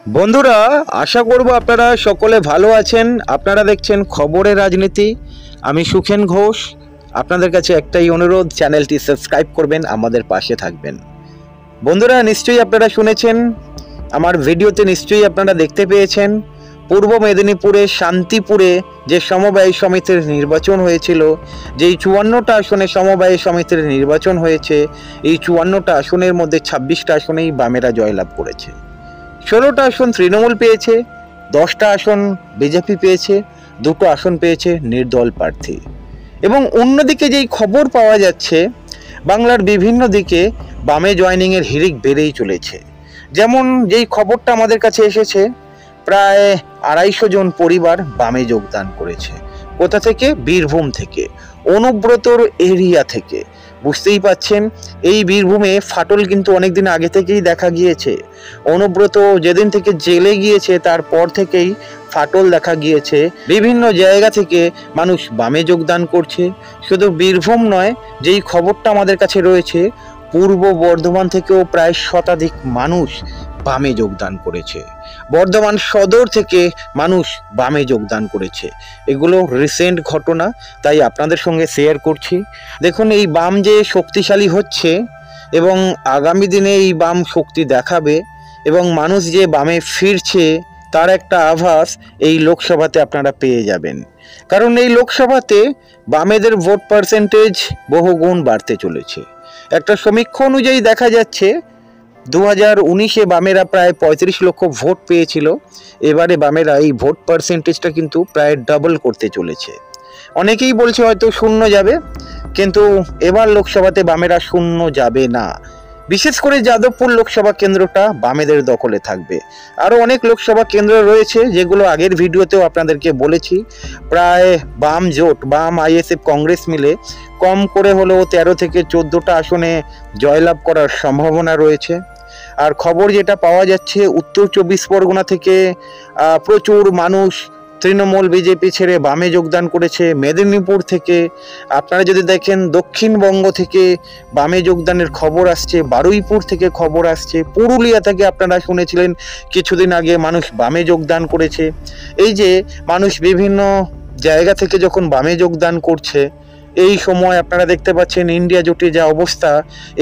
বন্ধুরা, আশা করব আপনারা সকলে ভালো আছেন। আপনারা দেখছেন খবরের রাজনীতি। আমি সুখেন ঘোষ। আপনাদের কাছে একটাই অনুরোধ, চ্যানেলটি সাবস্ক্রাইব করবেন, আমাদের পাশে থাকবেন। বন্ধুরা, নিশ্চয়ই আপনারা শুনেছেন, আমার ভিডিওতে নিশ্চয়ই আপনারা দেখতে পেয়েছেন, পূর্ব মেদিনীপুরে শান্তিপুরে যে সমবায় সমিতির নির্বাচন হয়েছিল, যেই 54টা আসনে সমবায় সমিতির নির্বাচন হয়েছে, এই 54টা আসনের মধ্যে 26টা আসনেই বামেরা জয়লাভ করেছে। 16টা আসন তৃণমূল পেয়েছে, 10টা আসন বিজেপি পেয়েছে, 2টো আসন পেয়েছে নির্দল প্রার্থী। এবং অন্যদিকে যেই খবর পাওয়া যাচ্ছে, বাংলার বিভিন্ন দিকে বামে জয়েনিংয়ের হিড়িক বেড়েই চলেছে। যেমন যেই খবরটা আমাদের কাছে এসেছে, প্রায় 250 জন পরিবার বামে যোগদান করেছে। কোথা থেকে? বীরভূম থেকে, অনুব্রতর এরিয়া থেকে। বুঝতেই পাচ্ছেন, এই বীরভূমে ফাটল কিন্তু অনেকদিন আগে থেকেই দেখা গিয়েছে। অনুব্রত যেদিন থেকে জেলে গিয়েছে তারপর থেকেই ফাটল দেখা গিয়েছে। বিভিন্ন জায়গা থেকে মানুষ বামে যোগদান করছে। শুধু বীরভূম নয়, যেই খবরটা আমাদের কাছে রয়েছে, পূর্ব বর্ধমান থেকেও প্রায় শতাধিক মানুষ বামে যোগদান করেছে। বর্ধমান সদর থেকে মানুষ বামে যোগদান করেছে। এগুলো রিসেন্ট ঘটনা, তাই আপনাদের সঙ্গে শেয়ার করছি। দেখুন, এই বাম যে শক্তিশালী হচ্ছে এবং আগামী দিনে এই বাম শক্তি দেখাবে এবং মানুষ যে বামে ফিরছে, তার একটা আভাস এই লোকসভাতে আপনারা পেয়ে যাবেন। কারণ এই লোকসভাতে বামেদের ভোট পার্সেন্টেজ বহুগুণ বাড়তে চলেছে। একটা সমীক্ষা অনুযায়ী দেখা যাচ্ছে, 2019-এ বামেরা প্রায় 35 লক্ষ ভোট পেয়েছিল। এবারে বামেরা এই ভোট পার্সেন্টেজটা কিন্তু প্রায় ডাবল করতে চলেছে। অনেকেই বলছে হয়তো শূন্য যাবে, কিন্তু এবার লোকসভাতে বামেরা শূন্য যাবে না। বিশেষ করে যাদবপুর লোকসভা কেন্দ্রটা বামেদের দখলে থাকবে। আরও অনেক লোকসভা কেন্দ্র রয়েছে, যেগুলো আগের ভিডিওতেও আপনাদেরকে বলেছি। প্রায় বাম জোট, বাম আইএসএফ কংগ্রেস মিলে কম করে হলেও 13 থেকে 14টা আসনে জয়লাভ করার সম্ভাবনা রয়েছে। আর খবর যেটা পাওয়া যাচ্ছে, উত্তর 24 পরগনা থেকে প্রচুর মানুষ তৃণমূল বিজেপি ছেড়ে বামে যোগদান করেছে। মেদিনীপুর থেকে, আপনারা যদি দেখেন, দক্ষিণবঙ্গ থেকে বামে যোগদানের খবর আসছে। বারুইপুর থেকে খবর আসছে। পুরুলিয়া থেকে আপনারা শুনেছিলেন কিছুদিন আগে মানুষ বামে যোগদান করেছে। এই যে মানুষ বিভিন্ন জায়গা থেকে যখন বামে যোগদান করছে, এই সময় আপনারা দেখতে পাচ্ছেন ইন্ডিয়া জোটে যা অবস্থা,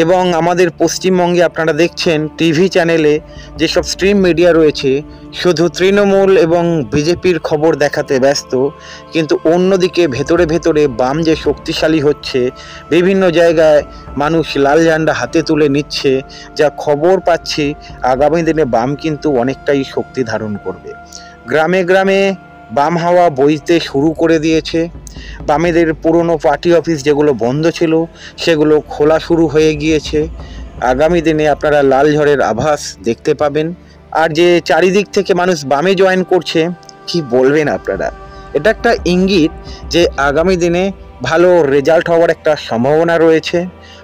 এবং আমাদের পশ্চিমবঙ্গে আপনারা দেখছেন টিভি চ্যানেলে যেসব স্ট্রিম মিডিয়া রয়েছে, শুধু তৃণমূল এবং বিজেপির খবর দেখাতে ব্যস্ত, কিন্তু অন্যদিকে ভেতরে ভেতরে বাম যে শক্তিশালী হচ্ছে, বিভিন্ন জায়গায় মানুষ লাল ঝান্ডা হাতে তুলে নিচ্ছে। যা খবর পাচ্ছি, আগামী দিনে বাম কিন্তু অনেকটাই শক্তি ধারণ করবে। গ্রামে গ্রামে বাম হাওয়া বইতে শুরু করে দিয়েছে। বামেদের পুরনো পার্টি অফিস যেগুলো বন্ধ ছিল, সেগুলো খোলা শুরু হয়ে গিয়েছে। আগামী দিনে আপনারা লাল ঝড়ের আভাস দেখতে পাবেন। আর যে চারিদিক থেকে মানুষ বামে জয়েন করছে, কি বলবেন আপনারা? এটা একটা ইঙ্গিত যে আগামী দিনে ভালো রেজাল্ট হওয়ার একটা সম্ভাবনা রয়েছে।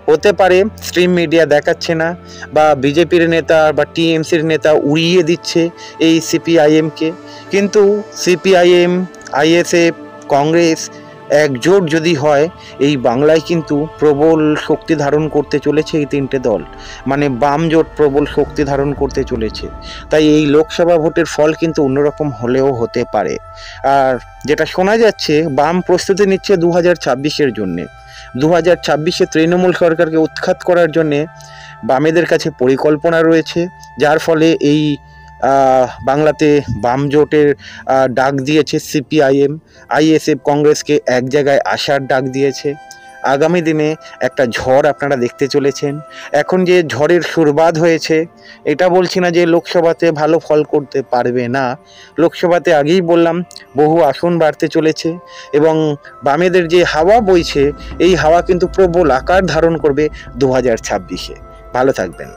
হতে পারে স্ট্রিম মিডিয়া দেখাচ্ছে না, বা বিজেপির নেতা বা টিএমসির নেতা উড়িয়ে দিচ্ছে এই সিপিআইএমকে, কিন্তু সিপিআইএম, আইএসএফ, কংগ্রেস একজোট যদি হয়, এই বাংলায় কিন্তু প্রবল শক্তি ধারণ করতে চলেছে এই তিনটে দল। মানে বাম জোট প্রবল শক্তি ধারণ করতে চলেছে। তাই এই লোকসভা ভোটের ফল কিন্তু অন্যরকম হলেও হতে পারে। আর যেটা শোনা যাচ্ছে, বাম প্রস্তুতি নিচ্ছে 2026-এর জন্যে। 2026-এ তৃণমূল সরকারকে উৎখাত করার জন্যে বামেদের কাছে পরিকল্পনা রয়েছে, যার ফলে এই বাংলাতে বাম জোটের ডাক দিয়েছে সিপিআইএম, আইএসএফ কংগ্রেসকে এক জায়গায় আসার ডাক দিয়েছে। আগামী দিনে একটা ঝড় আপনারা দেখতে চলেছেন। এখন যে ঝড়ের শুরুবাত হয়েছে, এটা বলছি না যে লোকসভাতে ভালো ফল করতে পারবে না। লোকসভাতে আগেই বললাম বহু আসন বাড়তে চলেছে, এবং বামেদের যে হাওয়া বইছে, এই হাওয়া কিন্তু প্রবল আকার ধারণ করবে 2026-এ। ভালো থাকবেন।